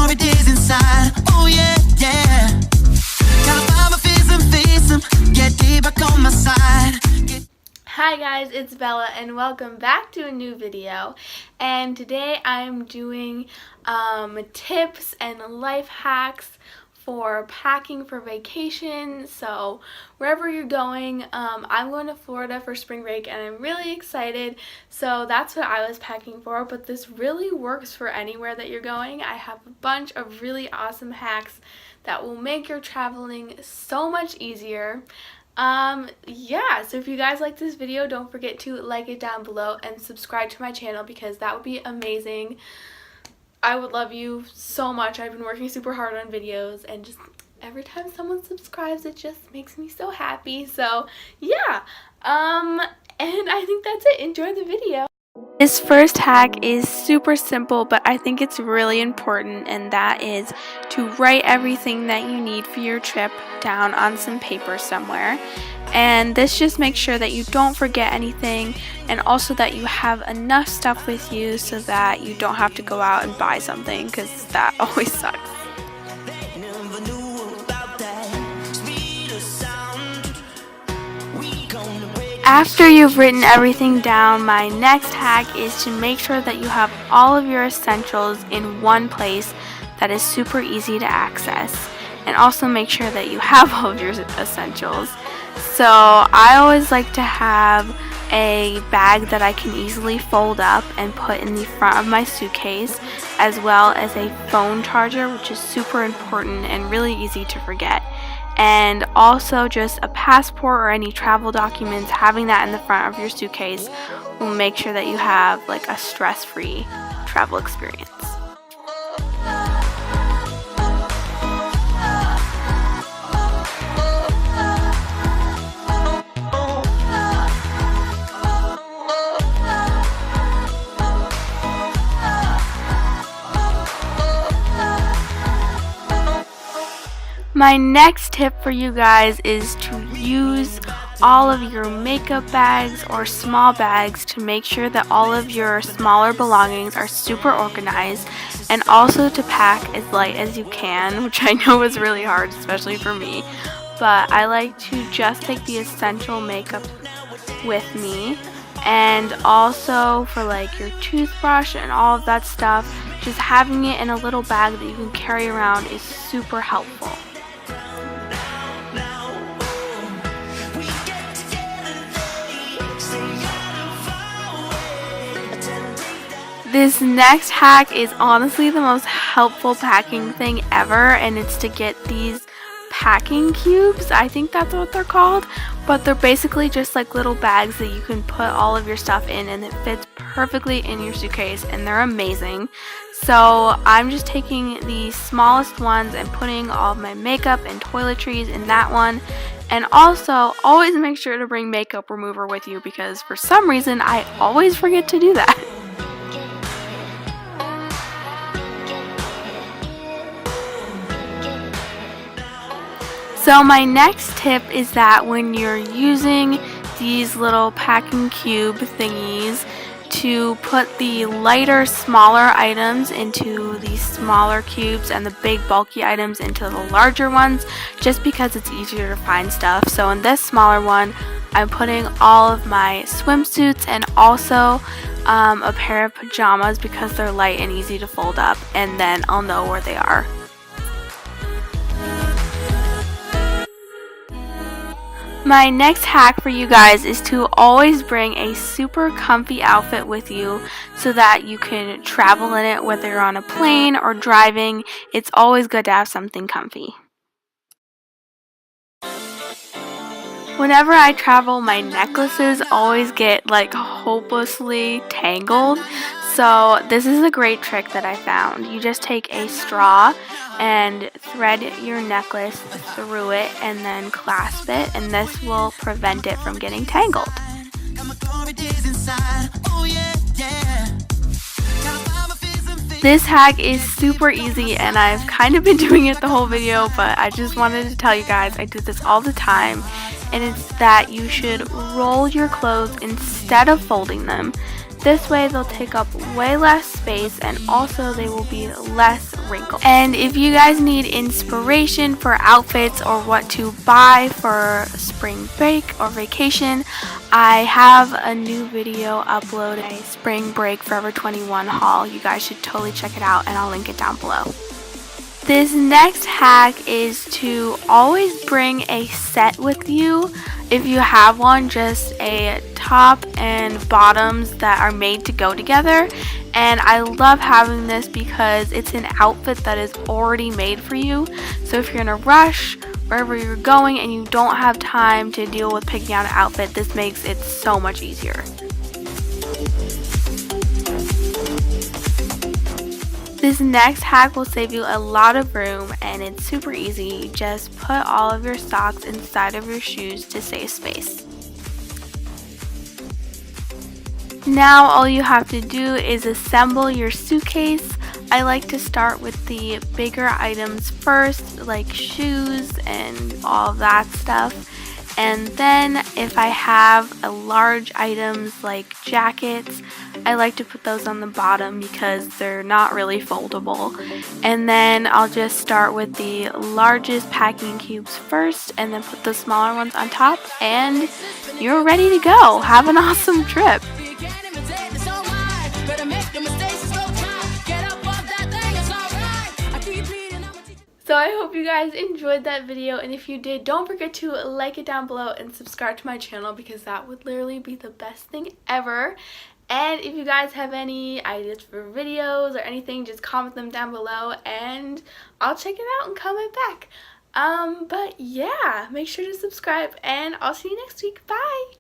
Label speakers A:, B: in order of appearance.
A: glory days inside. Oh yeah, yeah. Gotta find my fears and face them. Get deep back on my side.
B: Hi guys, it's Bella and welcome back to a new video. And today I'm doing tips and life hacks for packing for vacation. So wherever you're going, I'm going to Florida for spring break and I'm really excited. So that's what I was packing for, but this really works for anywhere that you're going. I have a bunch of really awesome hacks that will make your traveling so much easier. Yeah, so if you guys like this video, don't forget to like it down below and subscribe to my channel because that would be amazing. I would love you so much. I've been working super hard on videos and just every time someone subscribes, it just makes me so happy. So yeah, and I think that's it. Enjoy the video. This first hack is super simple, but I think it's really important, and that is to write everything that you need for your trip down on some paper somewhere. And this just makes sure that you don't forget anything, and also that you have enough stuff with you so that you don't have to go out and buy something, because that always sucks. After you've written everything down, my next hack is to make sure that you have all of your essentials in one place that is super easy to access, and also make sure that you have all of your essentials. So I always like to have a bag that I can easily fold up and put in the front of my suitcase, as well as a phone charger, which is super important and really easy to forget. And also just a passport or any travel documents. Having that in the front of your suitcase will make sure that you have like a stress-free travel experience. My next tip for you guys is to use all of your makeup bags or small bags to make sure that all of your smaller belongings are super organized, and also to pack as light as you can, which I know is really hard, especially for me. But I like to just take the essential makeup with me, and also for like your toothbrush and all of that stuff, just having it in a little bag that you can carry around is super helpful. This next hack is honestly the most helpful packing thing ever, and it's to get these packing cubes. I think that's what they're called, but they're basically just like little bags that you can put all of your stuff in, and it fits perfectly in your suitcase, and they're amazing. So I'm just taking the smallest ones and putting all of my makeup and toiletries in that one. And also always make sure to bring makeup remover with you, because for some reason I always forget to do that. So my next tip is that when you're using these little packing cube thingies, to put the lighter, smaller items into the smaller cubes and the big, bulky items into the larger ones, just because it's easier to find stuff. So in this smaller one, I'm putting all of my swimsuits and also a pair of pajamas because they're light and easy to fold up, and then I'll know where they are. My next hack for you guys is to always bring a super comfy outfit with you so that you can travel in it, whether you're on a plane or driving. It's always good to have something comfy. Whenever I travel, my necklaces always get like hopelessly tangled. So this is a great trick that I found. You just take a straw and thread your necklace through it and then clasp it, and this will prevent it from getting tangled. This hack is super easy, and I've kind of been doing it the whole video, but I just wanted to tell you guys I do this all the time, and it's that you should roll your clothes instead of folding them. This way they'll take up way less space and also they will be less wrinkled. And if you guys need inspiration for outfits or what to buy for spring break or vacation, I have a new video uploaded, a spring break Forever 21 haul. You guys should totally check it out and I'll link it down below. This next hack is to always bring a set with you. If you have one, just a top and bottoms that are made to go together. And I love having this because it's an outfit that is already made for you. So if you're in a rush, wherever you're going, and you don't have time to deal with picking out an outfit, this makes it so much easier. This next hack will save you a lot of room and it's super easy. Just put all of your socks inside of your shoes to save space. Now all you have to do is assemble your suitcase. I like to start with the bigger items first, like shoes and all of that stuff. And then if I have large items like jackets, I like to put those on the bottom because they're not really foldable. And then I'll just start with the largest packing cubes first and then put the smaller ones on top and you're ready to go. Have an awesome trip. So I hope you guys enjoyed that video, and if you did, don't forget to like it down below and subscribe to my channel because that would literally be the best thing ever. And if you guys have any ideas for videos or anything, just comment them down below and I'll check it out and comment back. But yeah, make sure to subscribe and I'll see you next week. Bye!